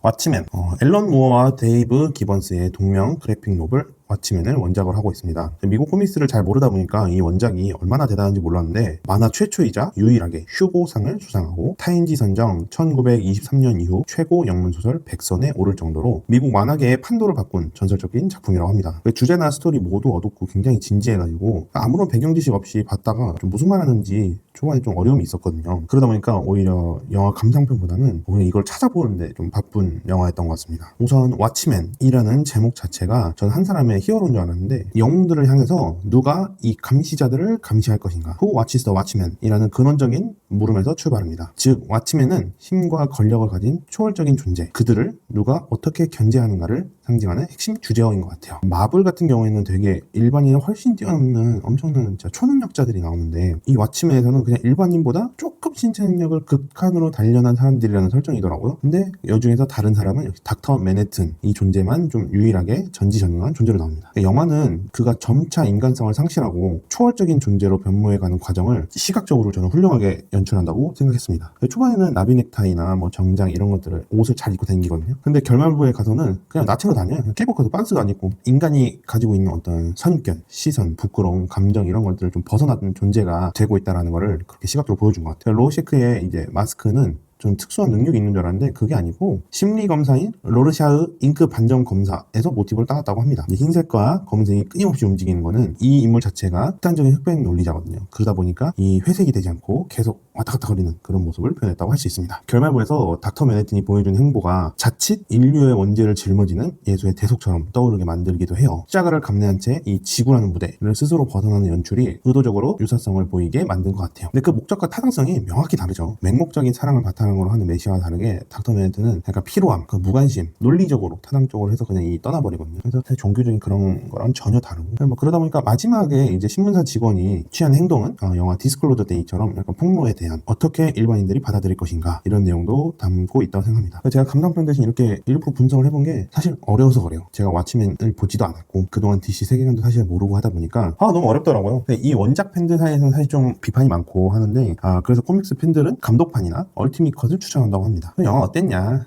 왓치맨, 앨런 무어와 데이브 기번스의 동명 그래픽 노블 왓치맨을 원작을 하고 있습니다. 미국 코믹스를 잘 모르다 보니까 이 원작이 얼마나 대단한지 몰랐는데 만화 최초이자 유일하게 슈고상을 수상하고 타인지 선정 1923년 이후 최고 영문소설 100선에 오를 정도로 미국 만화계의 판도를 바꾼 전설적인 작품이라고 합니다. 주제나 스토리 모두 어둡고 굉장히 진지해가지고 아무런 배경 지식 없이 봤다가 좀 무슨 말 하는지 초반에 좀 어려움이 있었거든요. 그러다 보니까 오히려 영화 감상편보다는 오히려 이걸 찾아보는데 좀 바쁜 영화였던 것 같습니다. 우선 왓치맨이라는 제목 자체가 전 한 사람의 히어로인 줄 알았는데 영웅들을 향해서 누가 이 감시자들을 감시할 것인가, Who watches the Watchmen? 이라는 근원적인 물음에서 출발합니다. 즉 왓치맨은 힘과 권력을 가진 초월적인 존재, 그들을 누가 어떻게 견제하는가를 상징하는 핵심 주제어인 것 같아요. 마블 같은 경우에는 되게 일반인을 훨씬 뛰어넘는 엄청난 진짜 초능력자들이 나오는데 이 왓치맨에서는 그냥 일반인보다 조금 신체 능력을 극한으로 단련한 사람들이라는 설정이더라고요. 근데 여중에서 다른 사람은 역시 닥터 맨해튼, 이 존재만 좀 유일하게 전지전능한 존재로 나옵니다. 영화는 그가 점차 인간성을 상실하고 초월적인 존재로 변모해가는 과정을 시각적으로 저는 훌륭하게 연출한다고 생각했습니다. 초반에는 나비 넥타이나 뭐 정장 이런 것들을 옷을 잘 입고 다니거든요. 근데 결말부에 가서는 그냥 나체로 다녀요. 깨복해도 빤스도 안 입고 인간이 가지고 있는 어떤 선입견, 시선, 부끄러움, 감정 이런 것들을 좀 벗어나는 존재가 되고 있다는 거를 그렇게 시각적으로 보여준 것 같아요. 로셰크의 이제 마스크는 좀 특수한 능력이 있는 줄 알았는데 그게 아니고 심리검사인 로르샤흐 잉크 반점 검사에서 모티브를 따왔다고 합니다. 흰색과 검은색이 끊임없이 움직이는 거는 이 인물 자체가 극단적인 흑백 논리자거든요. 그러다 보니까 이 회색이 되지 않고 계속 왔다 갔다 거리는 그런 모습을 표현했다고 할 수 있습니다. 결말부에서 닥터 맨해튼이 보여준 행보가 자칫 인류의 원죄를 짊어지는 예수의 대속처럼 떠오르게 만들기도 해요. 십자가를 감내한 채 이 지구라는 무대를 스스로 벗어나는 연출이 의도적으로 유사성을 보이게 만든 것 같아요. 근데 그 목적과 타당성이 명확히 다르죠. 맹목적인 사랑을 바탕으로 하는 메시아와 다르게 닥터 맨해튼은 약간 피로함, 그 무관심, 논리적으로 타당적으로 해서 그냥 이 떠나버리거든요. 그래서 사실 종교적인 그런 거랑 전혀 다르고 뭐 그러다 보니까 마지막에 이제 신문사 직원이 취한 행동은 영화 디스클로저 데이처럼 약간 폭로에 대한 어떻게 일반인들이 받아들일 것인가 이런 내용도 담고 있다고 생각합니다. 제가 감상편 대신 이렇게 일부 분석을 해본 게 사실 어려워서 그래요. 제가 왓치맨을 보지도 않았고 그동안 DC 세계관도 사실 모르고 하다 보니까 너무 어렵더라고요. 이 원작 팬들 사이에서는 사실 좀 비판이 많고 하는데 그래서 코믹스 팬들은 감독판이나 얼티밋 컷을 추천한다고 합니다. 영화 어땠냐?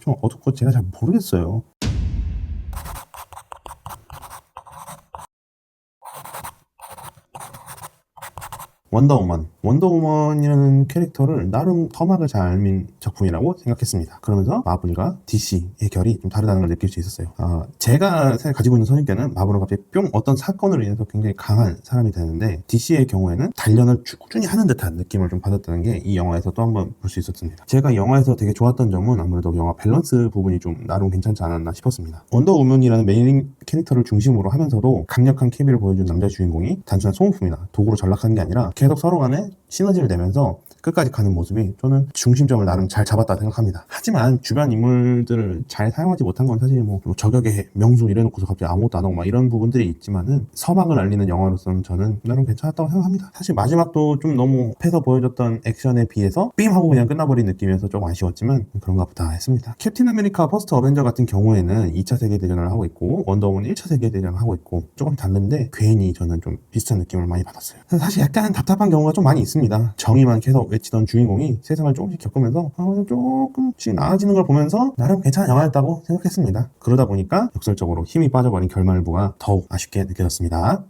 좀 어둡고 제가 잘 모르겠어요. 원더우먼이라는 캐릭터를 나름 터막을 잘 알민 작품이라고 생각했습니다. 그러면서 마블과 DC의 결이 좀 다르다는 걸 느낄 수 있었어요. 제가 가지고 있는 선입견은 마블은 갑자기 뿅 어떤 사건으로 인해서 굉장히 강한 사람이 되는데 DC의 경우에는 단련을 꾸준히 하는 듯한 느낌을 좀 받았다는 게 이 영화에서 또 한번 볼 수 있었습니다. 제가 이 영화에서 되게 좋았던 점은 아무래도 영화 밸런스 부분이 좀 나름 괜찮지 않았나 싶었습니다. 원더우먼이라는 메인 캐릭터를 중심으로 하면서도 강력한 케미를 보여준 남자 주인공이 단순한 소모품이나 도구로 전락하는 게 아니라 계속 서로 간에 시너지를 내면서 끝까지 가는 모습이 저는 중심점을 나름 잘 잡았다 생각합니다. 하지만 주변 인물들을 잘 사용하지 못한 건 사실 뭐 저격의 명수 이래놓고서 갑자기 아무것도 안 하고 막 이런 부분들이 있지만은 서막을 알리는 영화로서는 저는 나름 괜찮았다고 생각합니다. 사실 마지막도 좀 너무 패서 보여줬던 액션에 비해서 빔 하고 그냥 끝나버린 느낌이어서 좀 아쉬웠지만 그런가 보다 했습니다. 캡틴 아메리카 퍼스트 어벤져 같은 경우에는 2차 세계대전을 하고 있고 원더우먼 1차 세계대전을 하고 있고 조금 다른데 괜히 저는 좀 비슷한 느낌을 많이 받았어요. 사실 약간 답답한 경우가 좀 많이 있습니다. 정의만 계속 외치던 주인공이 세상을 조금씩 겪으면서 조금씩 나아지는 걸 보면서 나름 괜찮은 영화였다고 생각했습니다. 그러다 보니까 역설적으로 힘이 빠져버린 결말부가 더욱 아쉽게 느껴졌습니다.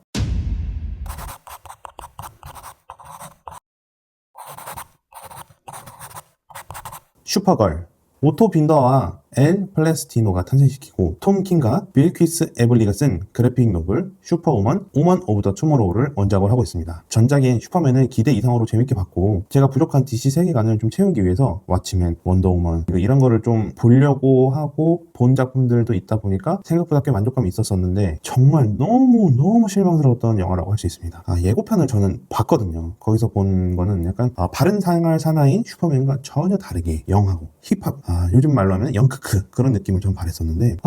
슈퍼걸 오토 빈더와 엘 플레스티노가 탄생시키고 톰 킹과 빌 퀴스 에블리가 쓴 그래픽 노블 슈퍼우먼 오먼 오브 더 투모로우를 원작으로 하고 있습니다. 전작인 슈퍼맨을 기대 이상으로 재밌게 봤고 제가 부족한 DC 세계관을 좀 채우기 위해서 왓치맨, 원더우먼 이런 거를 좀 보려고 하고 본 작품들도 있다 보니까 생각보다 꽤 만족감이 있었었는데 정말 너무 실망스러웠던 영화라고 할 수 있습니다. 예고편을 저는 봤거든요. 거기서 본 거는 약간 바른 생활 사나이인 슈퍼맨과 전혀 다르게 영하고 힙합, 요즘 말로 하면 영크크 그런 느낌을 좀 바랬었는데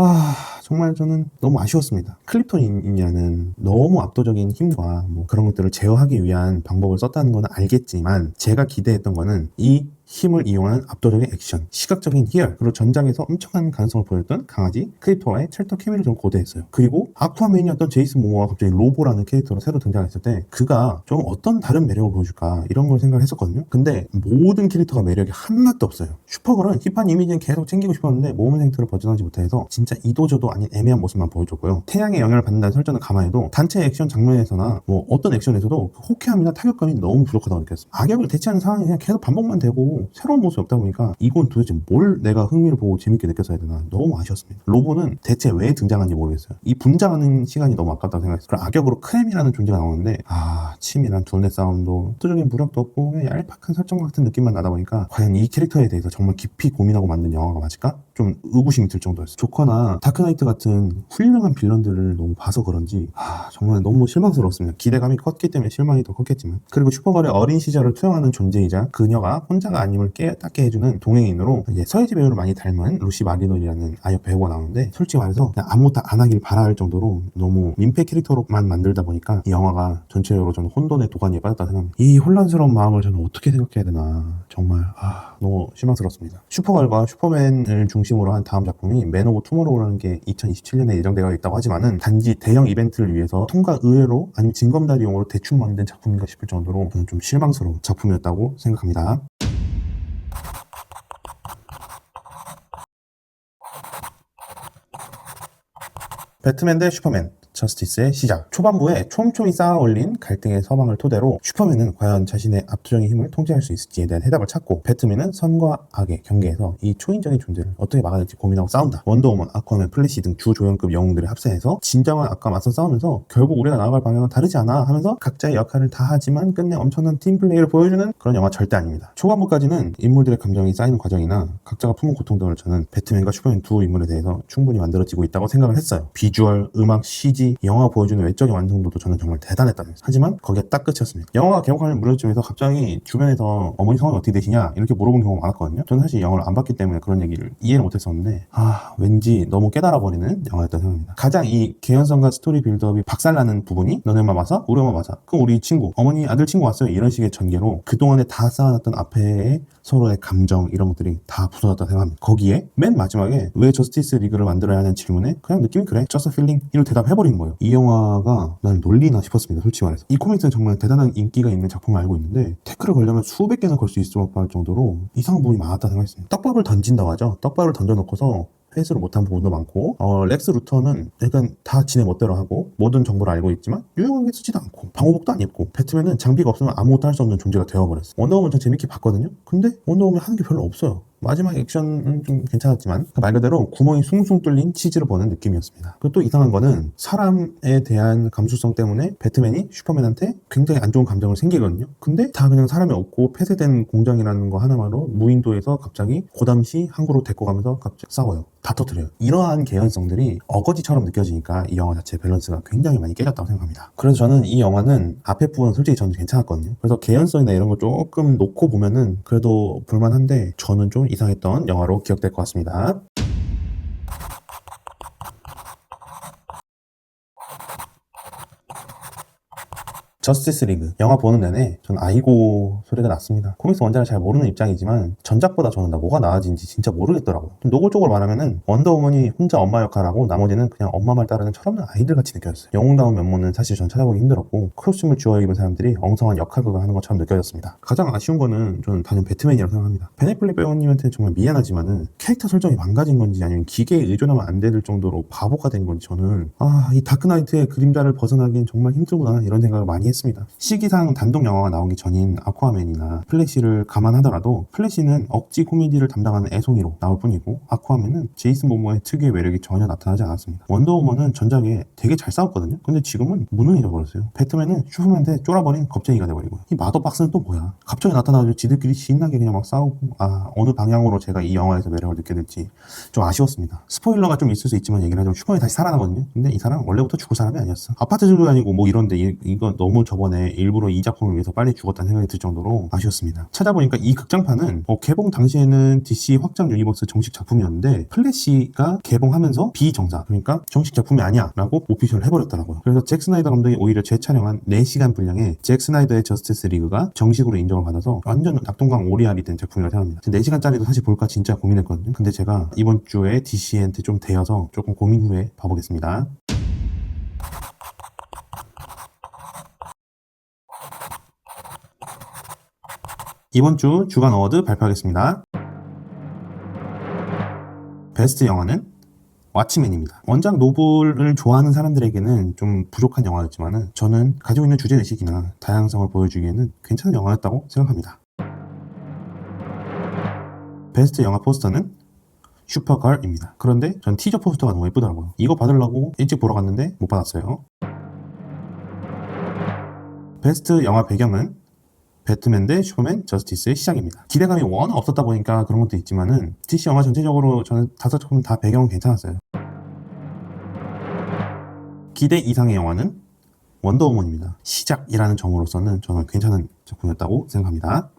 정말 저는 너무 아쉬웠습니다. 클립톤이라는 너무 압도적인 힘과 뭐 그런 것들을 제어하기 위한 방법을 썼다는 건 알겠지만 제가 기대했던 거는 이 힘을 이용하는 압도적인 액션, 시각적인 희열, 그리고 전작에서 엄청난 가능성을 보였던 강아지 크립토와의 찰떡 케미를 좀 고대했어요. 그리고 아쿠아맨이었던 제이슨 모모가 갑자기 로보라는 캐릭터로 새로 등장했을 때 그가 좀 어떤 다른 매력을 보여줄까 이런 걸 생각을 했었거든요. 근데 모든 캐릭터가 매력이 하나도 없어요. 슈퍼걸은 힙한 이미지는 계속 챙기고 싶었는데 몸은 행태로 벗어나지 못해서 진짜 이도저도 아닌 애매한 모습만 보여줬고요. 태양의 영향을 받는다는 설정을 감안해도 단체 액션 장면에서나 뭐 어떤 액션에서도 그 호쾌함이나 타격감이 너무 부족하다고 느꼈어요. 악역을 대체하는 상황이 그냥 계속 반복만 되고 새로운 모습이 없다 보니까 이건 도대체 뭘 내가 흥미를 보고 재밌게 느꼈어야 되나 너무 아쉬웠습니다. 로보는 대체 왜 등장한지 모르겠어요. 이 분장하는 시간이 너무 아깝다고 생각했어요. 그럼 악역으로 크렘이라는 존재가 나오는데 침이란 둘레 싸움도 압도적인 무력도 없고 그냥 얄팍한 설정 같은 느낌만 나다 보니까 과연 이 캐릭터에 대해서 정말 깊이 고민하고 만든 영화가 맞을까? 좀 의구심이 들 정도였어요. 조커나 다크나이트 같은 훌륭한 빌런들을 너무 봐서 그런지 정말 너무 실망스러웠습니다. 기대감이 컸기 때문에 실망이 더 컸겠지만, 그리고 슈퍼걸의 어린 시절을 투영하는 존재이자 그녀가 혼자가 아님을 깨닫게 해주는 동행인으로 이제 서예지 배우를 많이 닮은 루시 마리논이라는 아역 배우가 나오는데, 솔직히 말해서 그냥 아무것도 안 하길 바랄 정도로 너무 민폐 캐릭터로만 만들다 보니까 이 영화가 전체적으로 저는 혼돈의 도가니에 빠졌다 생각합니다. 이 혼란스러운 마음을 저는 어떻게 생각해야 되나 정말 너무 실망스럽습니다. 슈퍼걸과 슈퍼맨을 중심으로 한 다음 작품이 맨 오브 투모로우라는 게 2027년에 예정되어 있다고 하지만은 단지 대형 이벤트를 위해서 통과 의뢰로 아니면 징검다리용으로 대충 만든 작품인가 싶을 정도로 저는 좀 실망스러운 작품이었다고 생각합니다. 배트맨 대 슈퍼맨, 저스티스의 시작. 초반부에 촘촘히 쌓아올린 갈등의 서방을 토대로 슈퍼맨은 과연 자신의 압도적인 힘을 통제할 수 있을지에 대한 해답을 찾고, 배트맨은 선과 악의 경계에서 이 초인적인 존재를 어떻게 막아낼지 고민하고 싸운다. 원더우먼, 아쿠아맨, 플래시 등 주조연급 영웅들의 합세해서 진정한 악과 맞서 싸우면서 결국 우리가 나아갈 방향은 다르지 않아 하면서 각자의 역할을 다 하지만 끝내 엄청난 팀플레이를 보여주는 그런 영화 절대 아닙니다. 초반부까지는 인물들의 감정이 쌓이는 과정이나 각자가 품은 고통 등을 저는 배트맨과 슈퍼맨 두 인물에 대해서 충분히 만들어지고 있다고 생각을 했어요. 비주얼, 음악, CG, 영화가 보여주는 외적인 완성도도 저는 정말 대단했다는 거예요. 하지만 거기에 딱 끝이었습니다. 영화가 개봉하는 무렵쯤에서 갑자기 주변에서 어머니 성함이 어떻게 되시냐 이렇게 물어본 경우가 많았거든요. 저는 사실 영화를 안 봤기 때문에 그런 얘기를 이해를 못했었는데 왠지 너무 깨달아버리는 영화였다고 생각합니다. 가장 이 개연성과 스토리 빌드업이 박살나는 부분이 너네 엄마 맞아? 우리 엄마 맞아? 그럼 우리 친구, 어머니 아들 친구 왔어요? 이런 식의 전개로 그동안에 다 쌓아놨던 앞에 서로의 감정 이런 것들이 다 부서졌다고 생각합니다. 거기에 맨 마지막에 왜 저스티스 리그를 만들어야 하는 질문에 그냥 느낌이 그래, just a feeling 이런 대답해버리는 거예요. 이 영화가 난 논리나 싶었습니다. 솔직히 말해서 이 코믹스는 정말 대단한 인기가 있는 작품을 알고 있는데 태클을 걸려면 수백 개는 걸 수 있을 법할 정도로 이상한 부분이 많았다 생각했습니다. 떡밥을 던진다고 하죠. 떡밥을 던져놓고서 회수를 못한 부분도 많고, 렉스 루터는 약간 다 지네 멋대로 하고 모든 정보를 알고 있지만 유용하게 쓰지도 않고 방호복도 안 입고, 배트맨은 장비가 없으면 아무것도 할 수 없는 존재가 되어버렸어. 원더우먼 전 재밌게 봤거든요. 근데 원더우먼 하는 게 별로 없어요. 마지막 액션은 좀 괜찮았지만 말 그대로 구멍이 숭숭 뚫린 치즈를 보는 느낌이었습니다. 그리고 또 이상한 거는 사람에 대한 감수성 때문에 배트맨이 슈퍼맨한테 굉장히 안 좋은 감정을 생기거든요. 근데 다 그냥 사람이 없고 폐쇄된 공장이라는 거 하나만으로 무인도에서 갑자기 고담시 항구로 데리고 가면서 갑자기 싸워요. 다 터뜨려요. 이러한 개연성들이 어거지처럼 느껴지니까 이 영화 자체 밸런스가 굉장히 많이 깨졌다고 생각합니다. 그래서 저는 이 영화는 앞에 부분 솔직히 저는 괜찮았거든요. 그래서 개연성이나 이런 거 조금 놓고 보면은 그래도 볼만한데 저는 좀 이상했던 영화로 기억될 것 같습니다. 저스티스 리그 영화 보는 내내 전 아이고 소리가 났습니다. 코믹스 원작을 잘 모르는 입장이지만 전작보다 저는 뭐가 나아진지 진짜 모르겠더라고요. 좀 노골적으로 말하면은 원더우먼이 혼자 엄마 역할하고 나머지는 그냥 엄마 말 따르는 철없는 아이들같이 느껴졌어요. 영웅다운 면모는 사실 전 찾아보기 힘들었고 크로스춤을 주워 입은 사람들이 엉성한 역할극을 하는 것처럼 느껴졌습니다. 가장 아쉬운 거는 저는 단연 배트맨이라고 생각합니다. 벤 애플렉 배우님한테는 정말 미안하지만은 캐릭터 설정이 망가진 건지 아니면 기계에 의존하면 안 될 정도로 바보가 된 건지 저는 이 다크나이트의 그림자를 벗어나기엔 정말 힘들구나 이런 생각을 많이 했습니다. 시기상 단독 영화가 나오기 전인 아쿠아맨이나 플래시를 감안하더라도 플래시는 억지 코미디를 담당하는 애송이로 나올 뿐이고 아쿠아맨은 제이슨 모모의 특유의 매력이 전혀 나타나지 않았습니다. 원더우먼은 전작에 되게 잘 싸웠거든요. 근데 지금은 무능해져 버렸어요. 배트맨은 슈퍼맨한테 쫄아버린 겁쟁이가 돼버리고, 이 마더박스는 또 뭐야? 갑자기 나타나서 지들끼리 신나게 그냥 막 싸우고, 어느 방향으로 제가 이 영화에서 매력을 느껴야 될지 좀 아쉬웠습니다. 스포일러가 좀 있을 수 있지만 얘기를 하자면 슈퍼맨이 다시 살아나거든요. 근데 이 사람 원래부터 죽을 사람이 아니었어. 아파트 주도 아니고 뭐 이런데 이거 너무 저번에 일부러 이 작품을 위해서 빨리 죽었다는 생각이 들 정도로 아쉬웠습니다. 찾아보니까 이 극장판은 개봉 당시에는 DC 확장 유니버스 정식 작품이었는데 플래시가 개봉하면서 비정상, 그러니까 정식 작품이 아니야 라고 오피셜을 해버렸더라고요. 그래서 잭 스나이더 감독이 오히려 재촬영한 4시간 분량의 잭 스나이더의 저스티스 리그가 정식으로 인정을 받아서 완전 낙동강 오리알이 된 작품이라고 생각합니다. 4시간짜리도 사실 볼까 진짜 고민했거든요. 근데 제가 이번 주에 DC한테 좀 대여서 조금 고민 후에 봐보겠습니다. 이번 주 주간 어워드 발표하겠습니다. 베스트 영화는 왓치맨입니다. 원작 노블을 좋아하는 사람들에게는 좀 부족한 영화였지만 저는 가지고 있는 주제의식이나 다양성을 보여주기에는 괜찮은 영화였다고 생각합니다. 베스트 영화 포스터는 슈퍼걸입니다. 그런데 전 티저 포스터가 너무 예쁘더라고요. 이거 받으려고 일찍 보러 갔는데 못 받았어요. 베스트 영화 배경은 배트맨 대 슈퍼맨 저스티스의 시작입니다. 기대감이 워낙 없었다 보니까 그런 것도 있지만은 DC 영화 전체적으로 저는 5작품 다 배경은 괜찮았어요. 기대 이상의 영화는 원더우먼입니다. 시작이라는 점으로서는 저는 괜찮은 작품이었다고 생각합니다.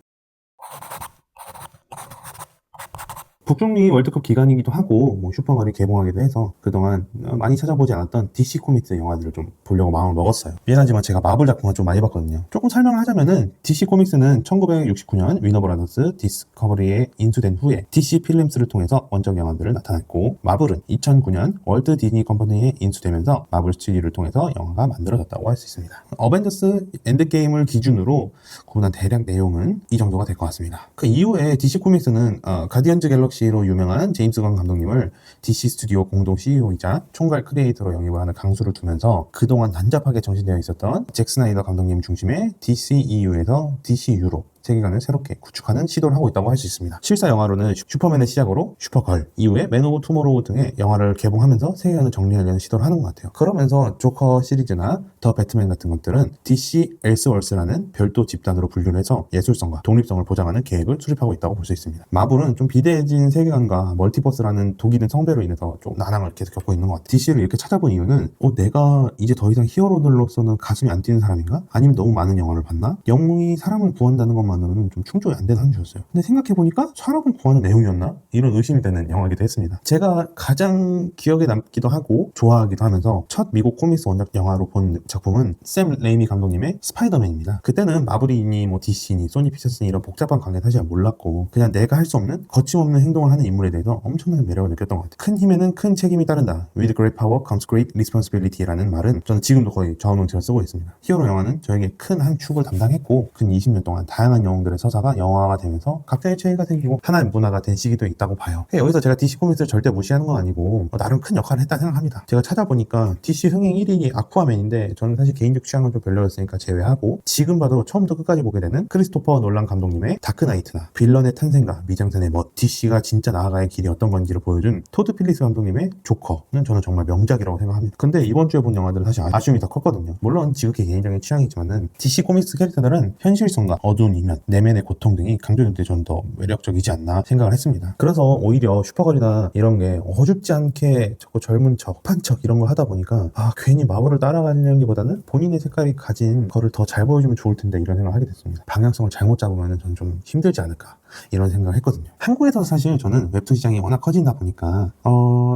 북중미 월드컵 기간이기도 하고 슈퍼걸이 개봉하기도 해서 그동안 많이 찾아보지 않았던 DC 코믹스 영화들을 좀 보려고 마음을 먹었어요. 미안하지만 제가 마블 작품을 좀 많이 봤거든요. 조금 설명을 하자면은 DC 코믹스는 1969년 위너브라더스 디스커버리에 인수된 후에 DC 필름스를 통해서 원작 영화들을 나타냈고, 마블은 2009년 월트 디즈니 컴퍼니에 인수되면서 마블 스튜디오를 통해서 영화가 만들어졌다고 할 수 있습니다. 어벤져스 엔드게임을 기준으로 구분한 대략 내용은 이 정도가 될 것 같습니다. 그 이후에 DC 코믹스는 가디언즈 갤럭시 로 유명한 제임스 건 감독님을 DC 스튜디오 공동 CEO이자 총괄 크리에이터로 영입을 하는 강수를 두면서 그동안 난잡하게 정신되어 있었던 잭 스나이더 감독님 중심의 DCEU에서 DCU로 세계관을 새롭게 구축하는 시도를 하고 있다고 할 수 있습니다. 실사 영화로는 슈퍼맨의 시작으로 슈퍼걸, 이후에 맨 오브 투모로우 등의 영화를 개봉하면서 세계관을 정리하려는 시도를 하는 것 같아요. 그러면서 조커 시리즈나 더 배트맨 같은 것들은 DC 엘스월스라는 별도 집단으로 분류를 해서 예술성과 독립성을 보장하는 계획을 수립하고 있다고 볼 수 있습니다. 마블은 좀 비대해진 세계관과 멀티버스라는 독이 된 성배로 인해서 좀 난항을 계속 겪고 있는 것 같아요. DC를 이렇게 찾아본 이유는 내가 이제 더 이상 히어로들로서는 가슴이 안 뛰는 사람인가? 아니면 너무 많은 영화를 봤나? 영웅이 사람을 구한다는 것만 으로는 좀 충족이 안 되는 한주였어요. 근데 생각해보니까 사람을 구하는 내용이었나? 이런 의심이 되는 영화이기도 했습니다. 제가 가장 기억에 남기도 하고 좋아하기도 하면서 첫 미국 코믹스 원작 영화로 본 작품은 샘 레이미 감독님의 스파이더맨입니다. 그때는 마블이니 DC니 소니 픽처스니 이런 복잡한 관계는 사실 몰랐고 그냥 내가 할 수 없는 거침없는 행동을 하는 인물에 대해서 엄청난 매력을 느꼈던 것 같아요. 큰 힘에는 큰 책임이 따른다. With great power comes great responsibility라는 말은 저는 지금도 거의 좌우명처럼 쓰고 있습니다. 히어로 영화는 저에게 큰 한 축을 담당했고 근 20년 동안 다양한 영웅들의 서사가 영화가 되면서 각자의 최애가 생기고 하나의 문화가 된 시기도 있다고 봐요. 여기서 제가 DC 코믹스를 절대 무시하는 건 아니고 나름 큰 역할을 했다 생각합니다. 제가 찾아보니까 DC 흥행 1위이 아쿠아맨인데 저는 사실 개인적 취향은 좀 별로였으니까 제외하고 지금 봐도 처음부터 끝까지 보게 되는 크리스토퍼 놀란 감독님의 다크나이트나 빌런의 탄생과 미장센의 멋, DC가 진짜 나아가의 길이 어떤 건지를 보여준 토드 필리스 감독님의 조커는 저는 정말 명작이라고 생각합니다. 근데 이번 주에 본 영화들은 사실 아쉬움이 더 컸거든요. 물론 지극히 개인적인 취향이지만은 DC 코믹스 캐릭터들은 현실성과 어두운 이면, 내면의 고통 등이 강조될 때 전 더 매력적이지 않나 생각을 했습니다. 그래서 오히려 슈퍼걸이나 이런 게 어줍지 않게 자꾸 젊은 척, 판 척 이런 걸 하다 보니까 괜히 마블을 따라가는 게보다는 본인의 색깔이 가진 거를 더 잘 보여주면 좋을 텐데 이런 생각을 하게 됐습니다. 방향성을 잘못 잡으면 저는 좀 힘들지 않을까 이런 생각을 했거든요. 한국에서 사실 저는 웹툰 시장이 워낙 커진다 보니까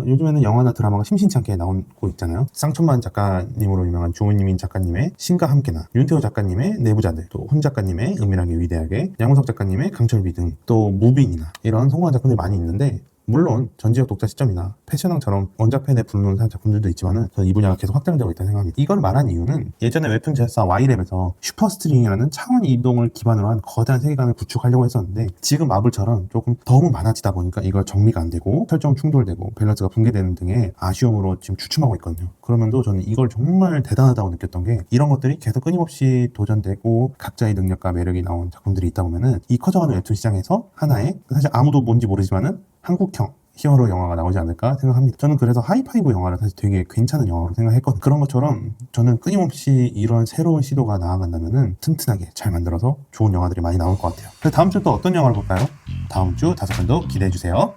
요즘에는 영화나 드라마가 심심치 않게 나오고 있잖아요. 쌍천만 작가님으로 유명한 조은민 작가님의 신과 함께나, 윤태호 작가님의 내부자들, 또 훈 작가님의 은밀하게 위대하게, 양우석 작가님의 강철비 등, 또 무빙이나 이런 성공한 작품들이 많이 있는데 물론 전지적 독자 시점이나 패션왕처럼 원작팬에 불문한 작품들도 있지만은 저는 이 분야가 계속 확장되고 있다고 생각합니다. 이걸 말한 이유는 예전에 웹툰 제작사 Y랩에서 슈퍼스트링이라는 차원 이동을 기반으로 한 거대한 세계관을 구축하려고 했었는데 지금 마블처럼 조금 너무 많아지다 보니까 이걸 정리가 안 되고 설정 충돌되고 밸런스가 붕괴되는 등의 아쉬움으로 지금 주춤하고 있거든요. 그러면도 저는 이걸 정말 대단하다고 느꼈던 게 이런 것들이 계속 끊임없이 도전되고 각자의 능력과 매력이 나온 작품들이 있다 보면은 이 커져가는 웹툰 시장에서 하나의 사실 아무도 뭔지 모르지만은 한국형 히어로 영화가 나오지 않을까 생각합니다. 저는 그래서 하이파이브 영화를 사실 되게 괜찮은 영화로 생각했거든요. 그런 것처럼 저는 끊임없이 이런 새로운 시도가 나아간다면은 튼튼하게 잘 만들어서 좋은 영화들이 많이 나올 것 같아요. 그래서 다음 주 또 어떤 영화를 볼까요? 다음 주 5편도 기대해주세요.